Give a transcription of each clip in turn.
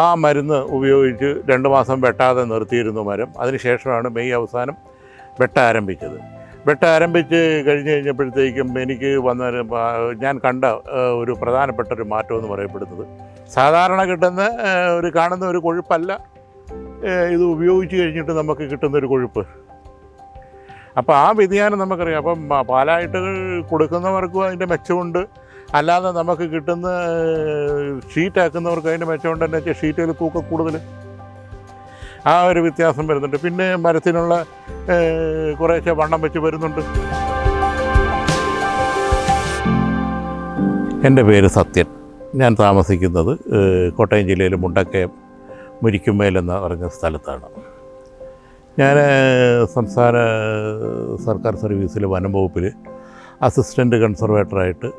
ആ മരുന്ന് ഉപയോഗിച്ച് 2 മാസം വെട്ടാതെ നിർത്തിയിരുന്നു മരം. അതിനുശേഷമാണ് മെയ് അവസാനം വെട്ടാരംഭിച്ചത്. വെട്ടാരംഭിച്ച് കഴിഞ്ഞപ്പോഴത്തേക്കും എനിക്ക് ഞാൻ കണ്ട ഒരു പ്രധാനപ്പെട്ട ഒരു മാറ്റമെന്ന് പറയപ്പെടുന്നത്, സാധാരണ കാണുന്ന ഒരു കൊഴുപ്പല്ല ഇത് ഉപയോഗിച്ച് കഴിഞ്ഞിട്ട് നമുക്ക് കിട്ടുന്നൊരു കൊഴുപ്പ്. അപ്പോൾ ആ വ്യതിയാനം നമുക്കറിയാം. അപ്പം പാലായിട്ട് കൊടുക്കുന്നവർക്കും അതിൻ്റെ മെച്ചമുണ്ട്, അല്ലാതെ നമുക്ക് കിട്ടുന്ന ഷീറ്റാക്കുന്നവർക്ക് അതിൻ്റെ മെച്ചമുണ്ട്. എന്ന് വെച്ചാൽ ഷീറ്റിൽ തൂക്കം കൂടുതൽ, ആ ഒരു വ്യത്യാസം വരുന്നുണ്ട്. പിന്നെ മരത്തിനുള്ള കുറേശ്ശെ വണ്ണം വെച്ച് വരുന്നുണ്ട്. എൻ്റെ പേര് സത്യൻ. ഞാൻ താമസിക്കുന്നത് കോട്ടയം ജില്ലയിൽ മുണ്ടക്കയം മുരിക്കുമേൽ എന്ന് പറഞ്ഞ സ്ഥലത്താണ്. ഞാൻ സംസ്ഥാന സർക്കാർ സർവീസിൽ വനം വകുപ്പിൽ അസിസ്റ്റൻ്റ് കൺസർവേറ്ററായിട്ട്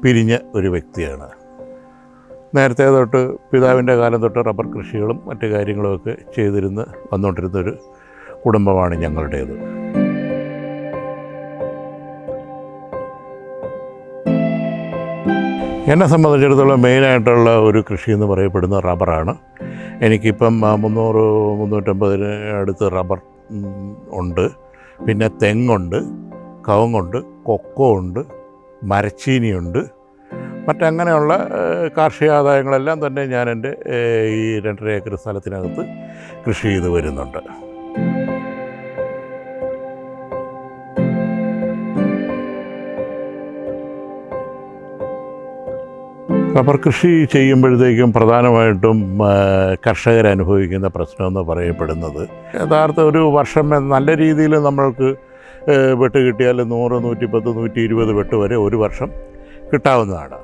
പിരിഞ്ഞ ഒരു വ്യക്തിയാണ്. നേരത്തെ തൊട്ട് പിതാവിൻ്റെ കാലം തൊട്ട് റബ്ബർ കൃഷികളും മറ്റു കാര്യങ്ങളുമൊക്കെ വന്നുകൊണ്ടിരുന്നൊരു കുടുംബമാണ് ഞങ്ങളുടേത്. എന്നെ സംബന്ധിച്ചിടത്തോളം മെയിനായിട്ടുള്ള ഒരു കൃഷി എന്ന് പറയപ്പെടുന്ന റബ്ബറാണ്. എനിക്കിപ്പം 300-350 അടുത്ത് റബ്ബർ ഉണ്ട്. പിന്നെ തെങ്ങുണ്ട്, കവുങ്ങുണ്ട്, കൊക്കോ ഉണ്ട്, മരച്ചീനിയുണ്ട്. മറ്റങ്ങനെയുള്ള കാർഷിക ആദായങ്ങളെല്ലാം തന്നെ ഞാൻ എൻ്റെ ഈ 2.5 ഏക്കർ സ്ഥലത്തിനകത്ത് കൃഷി ചെയ്ത് വരുന്നുണ്ട്. റബ്ബർ കൃഷി ചെയ്യുമ്പോഴത്തേക്കും പ്രധാനമായിട്ടും കർഷകരനുഭവിക്കുന്ന പ്രശ്നമെന്ന് പറയപ്പെടുന്നത്, യഥാർത്ഥ ഒരു വർഷം നല്ല രീതിയിൽ നമ്മൾക്ക് വെട്ട് കിട്ടിയാൽ 100, 110, 120 വെട്ട് വരെ ഒരു വർഷം കിട്ടാവുന്നതാണ്.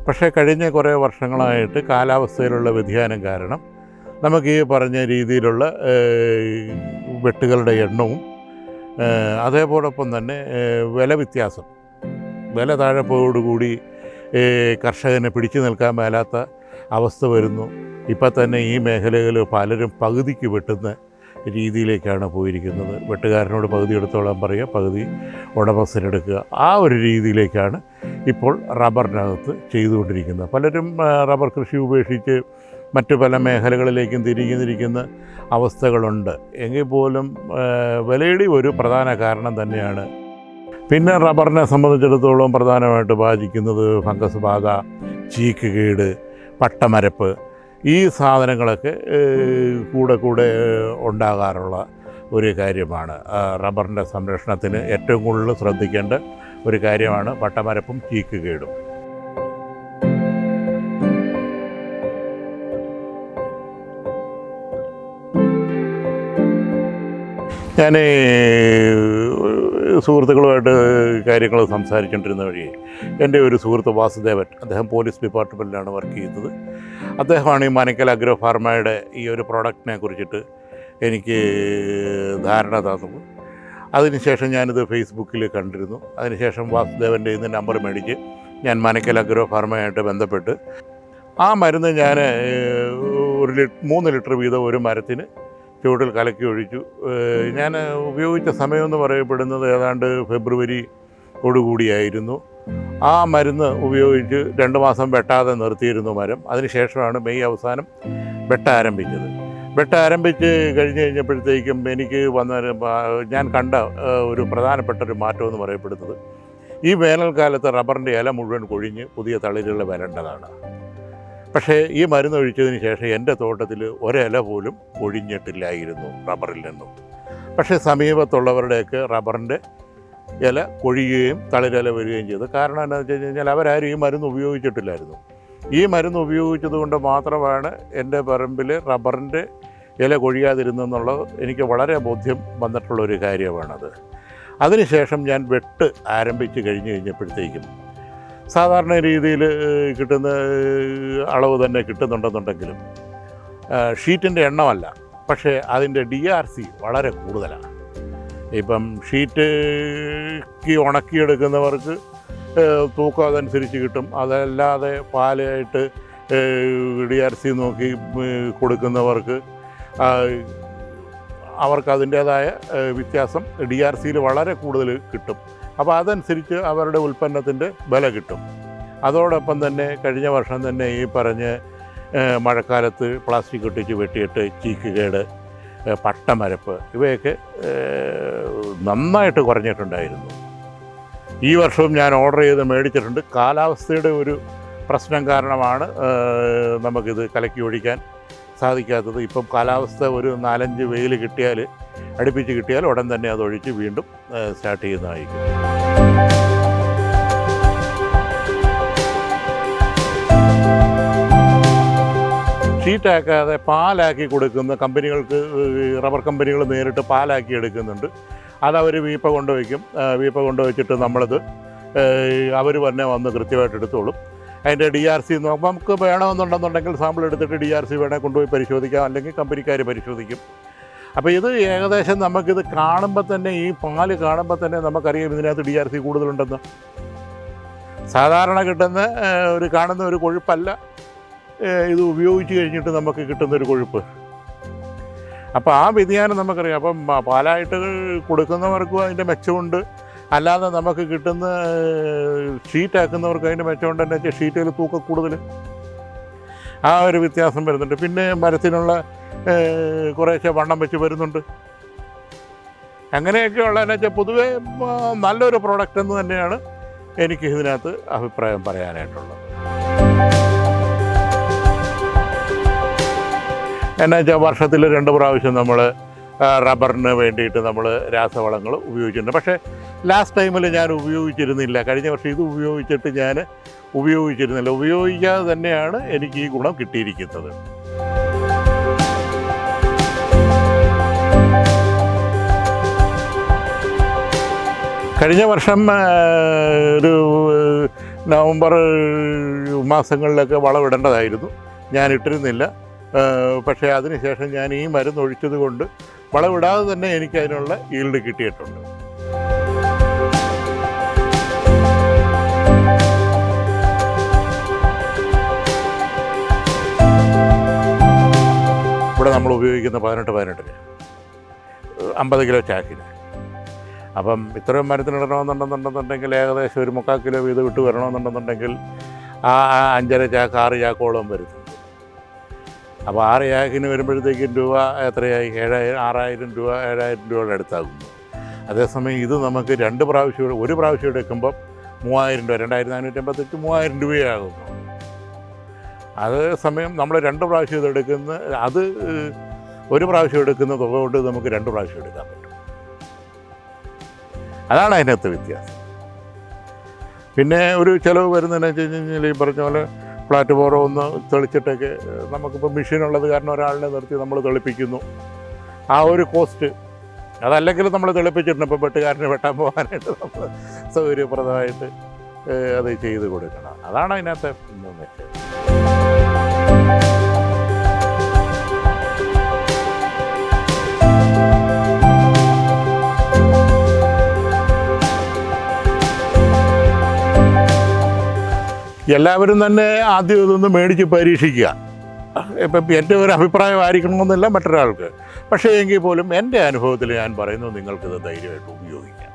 പക്ഷേ കഴിഞ്ഞ കുറേ വർഷങ്ങളായിട്ട് കാലാവസ്ഥയിലുള്ള വ്യതിയാനം കാരണം നമുക്ക് ഈ പറഞ്ഞ രീതിയിലുള്ള വെട്ടുകളുടെ എണ്ണവും അതേപോടൊപ്പം തന്നെ വില താഴെപ്പോയോടുകൂടി കർഷകനെ പിടിച്ചു നിൽക്കാൻ മേലാത്ത അവസ്ഥ വരുന്നു. ഇപ്പം തന്നെ ഈ മേഖലയിൽ പലരും പകുതിക്ക് വെട്ടുന്ന രീതിയിലേക്കാണ് പോയിരിക്കുന്നത്. വെട്ടുകാരനോട് പകുതി എടുത്തോളാൻ പറയുക, പകുതി ഉടമസ്ഥനെടുക്കുക, ആ ഒരു രീതിയിലേക്കാണ് ഇപ്പോൾ റബ്ബറിനകത്ത് ചെയ്തുകൊണ്ടിരിക്കുന്നത്. പലരും റബ്ബർ കൃഷി ഉപേക്ഷിച്ച് മറ്റു പല മേഖലകളിലേക്കും തിരിക്കുന്ന അവസ്ഥകളുണ്ട്. എങ്കിൽ പോലും വിലയുടെ ഒരു പ്രധാന കാരണം തന്നെയാണ്. പിന്നെ റബ്ബറിനെ സംബന്ധിച്ചിടത്തോളം പ്രധാനമായിട്ട് ബാധിക്കുന്നത് ഫംഗസ് ബാധ, ചീക്ക് കേട്, പട്ടമരപ്പ്, ഈ സാധനങ്ങളൊക്കെ കൂടെ ഉണ്ടാകാറുള്ള ഒരു കാര്യമാണ്. റബ്ബറിൻ്റെ സംരക്ഷണത്തിന് ഏറ്റവും കൂടുതൽ ശ്രദ്ധിക്കേണ്ട ഒരു കാര്യമാണ് പട്ടമരപ്പും ചീക്ക് കേടും. ഞാൻ സുഹൃത്തുക്കളുമായിട്ട് കാര്യങ്ങൾ സംസാരിച്ചുകൊണ്ടിരുന്ന വഴി എൻ്റെ ഒരു സുഹൃത്ത് വാസുദേവൻ, അദ്ദേഹം പോലീസ് ഡിപ്പാർട്ട്മെൻറ്റിലാണ് വർക്ക് ചെയ്യുന്നത്. അദ്ദേഹമാണ് ഈ മനക്കൽ അഗ്രോ ഫാർമയുടെ ഈ ഒരു പ്രോഡക്റ്റിനെ കുറിച്ചിട്ട് എനിക്ക് ധാരണ തന്നത്. അതിനുശേഷം ഞാനിത് ഫേസ്ബുക്കിൽ കണ്ടിരുന്നു. അതിനുശേഷം വാസുദേവൻ്റെ ഇന്ന് നമ്പർ മേടിച്ച് ഞാൻ മനക്കൽ അഗ്രോ ഫാർമയായിട്ട് ബന്ധപ്പെട്ട് ആ മരുന്ന് ഞാൻ 3 ലിറ്റർ വീതം ഒരു മരത്തിന് ചുവട്ടിൽ കലക്കി ഒഴിച്ചു. ഞാൻ ഉപയോഗിച്ച സമയമെന്ന് പറയപ്പെടുന്നത് ഏതാണ്ട് ഫെബ്രുവരിയോടുകൂടിയായിരുന്നു. ആ മരുന്ന് ഉപയോഗിച്ച് 2 മാസം വെട്ടാതെ നിർത്തിയിരുന്നു മരം. അതിനുശേഷമാണ് മെയ് അവസാനം വെട്ടാരംഭിച്ചത്. വെട്ടാരംഭിച്ച് കഴിഞ്ഞപ്പോഴത്തേക്കും എനിക്ക് ഞാൻ കണ്ട ഒരു പ്രധാനപ്പെട്ട ഒരു മാറ്റമെന്ന് പറയപ്പെടുന്നത്, ഈ വേനൽക്കാലത്ത് റബ്ബറിൻ്റെ ഇല മുഴുവൻ കൊഴിഞ്ഞ് പുതിയ തളിരുകൾ വരേണ്ടതാണ്. പക്ഷേ ഈ മരുന്ന് ഒഴിച്ചതിന് ശേഷം എൻ്റെ തോട്ടത്തിൽ ഒരില പോലും കൊഴിഞ്ഞിട്ടില്ലായിരുന്നു റബ്ബറിൽ നിന്നും. പക്ഷേ സമീപത്തുള്ളവരുടെയൊക്കെ റബ്ബറിൻ്റെ ഇല കൊഴിയുകയും തളിരില വരികയും ചെയ്തു. കാരണം എന്താണെന്ന് വെച്ച് കഴിഞ്ഞാൽ അവരാരും ഈ മരുന്ന് ഉപയോഗിച്ചിട്ടില്ലായിരുന്നു. ഈ മരുന്ന് ഉപയോഗിച്ചത് കൊണ്ട് മാത്രമാണ് എൻ്റെ പറമ്പിൽ റബ്ബറിൻ്റെ ഇല കൊഴിയാതിരുന്നെന്നുള്ളത് എനിക്ക് വളരെ ബോധ്യം വന്നിട്ടുള്ളൊരു കാര്യമാണത്. അതിനുശേഷം ഞാൻ വെട്ട് ആരംഭിച്ച് കഴിഞ്ഞപ്പോഴത്തേക്കും സാധാരണ രീതിയിൽ കിട്ടുന്ന അളവ് തന്നെ കിട്ടുന്നുണ്ടെന്നുണ്ടെങ്കിലും ഷീറ്റിൻ്റെ എണ്ണമല്ല, പക്ഷേ അതിൻ്റെ DRC വളരെ കൂടുതലാണ്. ഇപ്പം ഷീറ്റ് ഉണക്കിയെടുക്കുന്നവർക്ക് തൂക്കം അതനുസരിച്ച് കിട്ടും. അതല്ലാതെ പാലായിട്ട് DRC നോക്കി കൊടുക്കുന്നവർക്ക് അതിൻ്റേതായ വ്യത്യാസം DRCയിൽ വളരെ കൂടുതൽ കിട്ടും. അപ്പോൾ അതനുസരിച്ച് അവരുടെ ഉൽപ്പന്നത്തിൻ്റെ വില കിട്ടും. അതോടൊപ്പം തന്നെ കഴിഞ്ഞ വർഷം തന്നെ ഈ പറഞ്ഞ മഴക്കാലത്ത് പ്ലാസ്റ്റിക് ഒട്ടിച്ച് വെട്ടിയിട്ട് ചീക്ക് കേട്, പട്ടമരപ്പ് ഇവയൊക്കെ നന്നായിട്ട് കുറഞ്ഞിട്ടുണ്ടായിരുന്നു. ഈ വർഷവും ഞാൻ ഓർഡർ ചെയ്ത് മേടിച്ചിട്ടുണ്ട്. കാലാവസ്ഥയുടെ ഒരു പ്രശ്നം കാരണമാണ് നമുക്കിത് കലക്കി ഒഴിക്കാൻ സാധിക്കാത്തത്. ഇപ്പം കാലാവസ്ഥ ഒരു 4-5 വെയിൽ കിട്ടിയാൽ, അടുപ്പിച്ച് കിട്ടിയാൽ ഉടൻ തന്നെ അത് ഒഴിച്ച് വീണ്ടും സ്റ്റാർട്ട് ചെയ്യുന്നതായിരിക്കും. ഷീറ്റാക്കാതെ പാലാക്കി കൊടുക്കുന്ന കമ്പനികൾക്ക്, റബ്ബർ കമ്പനികൾ നേരിട്ട് പാലാക്കി എടുക്കുന്നുണ്ട്. അതവർ വീപ്പ കൊണ്ടുവയ്ക്കും. വീപ്പ കൊണ്ടുവച്ചിട്ട് നമ്മളത് അവർ തന്നെ വന്ന് കൃത്യമായിട്ട് എടുത്തോളും. അതിൻ്റെ DRC നോക്കുമ്പോൾ നമുക്ക് വേണമെന്നുണ്ടെന്നുണ്ടെങ്കിൽ സാമ്പിൾ എടുത്തിട്ട് DRC വേണേൽ കൊണ്ടുപോയി പരിശോധിക്കാം, അല്ലെങ്കിൽ കമ്പനിക്കാർ പരിശോധിക്കും. അപ്പോൾ ഇത് ഏകദേശം നമുക്കിത് കാണുമ്പോൾ തന്നെ, ഈ പാല് കാണുമ്പോൾ തന്നെ നമുക്കറിയാം ഇതിനകത്ത് DRC കൂടുതലുണ്ടെന്ന്. സാധാരണ കിട്ടുന്ന കാണുന്ന ഒരു കൊഴുപ്പല്ല ഇത് ഉപയോഗിച്ച് കഴിഞ്ഞിട്ട് നമുക്ക് കിട്ടുന്നൊരു കൊഴുപ്പ്. അപ്പോൾ ആ വ്യതിയാനം നമുക്കറിയാം. അപ്പം പാലായിട്ട് കൊടുക്കുന്നവർക്കും അതിൻ്റെ മെച്ചമുണ്ട്, അല്ലാതെ നമുക്ക് കിട്ടുന്ന ഷീറ്റാക്കുന്നവർക്ക് അതിൻ്റെ മെച്ചമുണ്ട്. എന്ന് വെച്ചാൽ ഷീറ്റിൽ തൂക്കം കൂടുതൽ, ആ ഒരു വ്യത്യാസം വരുന്നുണ്ട്. പിന്നെ മരത്തിനുള്ള കുറേശ്ശെ വണ്ണം വെച്ച് വരുന്നുണ്ട്. അങ്ങനെയൊക്കെ ഉള്ളതെന്ന് വെച്ചാൽ പൊതുവേ നല്ലൊരു പ്രോഡക്റ്റ് എന്ന് തന്നെയാണ് എനിക്ക് ഇതിനകത്ത് അഭിപ്രായം പറയാനായിട്ടുള്ളത്. എന്നാ വെച്ചാൽ വർഷത്തിൽ 2 പ്രാവശ്യം നമ്മൾ റബ്ബറിന് വേണ്ടിയിട്ട് നമ്മൾ രാസവളങ്ങൾ ഉപയോഗിച്ചിട്ടുണ്ട്. പക്ഷേ ലാസ്റ്റ് ടൈമിൽ ഞാൻ ഉപയോഗിച്ചിരുന്നില്ല. കഴിഞ്ഞ വർഷം ഇത് ഉപയോഗിച്ചിട്ട് ഞാൻ ഉപയോഗിച്ചിരുന്നില്ല. ഉപയോഗിക്കാതെ തന്നെയാണ് എനിക്ക് ഈ ഗുണം കിട്ടിയിരിക്കുന്നത്. കഴിഞ്ഞ വർഷം ഒരു നവംബർ മാസങ്ങളിലൊക്കെ വളമിടേണ്ടതായിരുന്നു, ഞാൻ ഇട്ടിരുന്നില്ല. പക്ഷേ അതിനുശേഷം ഞാൻ ഈ മരുന്ന് ഒഴിച്ചത് കൊണ്ട് വളമിടാതെ തന്നെ എനിക്ക് അതിനുള്ള ഈൽഡ് കിട്ടിയിട്ടുണ്ട്. ഇവിടെ നമ്മൾ ഉപയോഗിക്കുന്ന 18 50 കിലോ ചാക്കിന്. അപ്പം ഇത്രയും മരത്തിനിടണമെന്നുണ്ടെന്നുണ്ടെന്നുണ്ടെങ്കിൽ ഏകദേശം ഒരു 3/4 കിലോ വീതം ഇട്ട് വരണമെന്നുണ്ടെന്നുണ്ടെങ്കിൽ ആ 5.5 ചാക്ക് 6 ചാക്കോളം വരുന്നു. അപ്പോൾ 6 ചാക്കിന് വരുമ്പോഴത്തേക്കും രൂപ എത്രയായി? 6,000 രൂപ, 7,000 രൂപയുടെ അടുത്താകുന്നു. അതേസമയം ഇത് നമുക്ക് 2 പ്രാവശ്യം, ഒരു പ്രാവശ്യം എടുക്കുമ്പം 3,000 രൂപ, 2,458 3,000 രൂപയാകുന്നു. അതേസമയം നമ്മൾ 2 പ്രാവശ്യം ഇതെടുക്കുന്ന, അത് ഒരു പ്രാവശ്യം എടുക്കുന്ന തുക കൊണ്ട് നമുക്ക് 2 പ്രാവശ്യം എടുക്കാൻ പറ്റും. അതാണ് അതിനകത്ത് വ്യത്യാസം. പിന്നെ ഒരു ചിലവ് വരുന്നതെന്ന് വെച്ച് കഴിഞ്ഞാൽ ഈ പറഞ്ഞ പോലെ പ്ലാറ്റ്ഫോം ഒന്ന് തെളിച്ചിട്ടൊക്കെ, നമുക്കിപ്പോൾ മെഷീനുള്ളത് കാരണം ഒരാളിനെ നിർത്തി നമ്മൾ തെളിപ്പിക്കുന്നു, ആ ഒരു കോസ്റ്റ്. അതല്ലെങ്കിൽ നമ്മൾ തെളിപ്പിച്ചിട്ടുണ്ട്. ഇപ്പോൾ വെട്ടുകാരനെ വെട്ടാൻ പോകാനായിട്ട് നമ്മൾ സൗകര്യപ്രദമായിട്ട് അത് ചെയ്ത് കൊടുക്കണം. അതാണ് അതിനകത്തെ മെച്ചം. എല്ലാവരും തന്നെ ആദ്യം ഇതൊന്ന് മേടിച്ച് പരീക്ഷിക്കുക. ഇപ്പം എൻ്റെ ഒരു അഭിപ്രായമായിരിക്കണമെന്നില്ല മറ്റൊരാൾക്ക്. പക്ഷേ എങ്കിൽ പോലും എൻ്റെ അനുഭവത്തിൽ ഞാൻ പറയുന്നു, നിങ്ങൾക്കിത് ധൈര്യമായിട്ട് ഉപയോഗിക്കാം.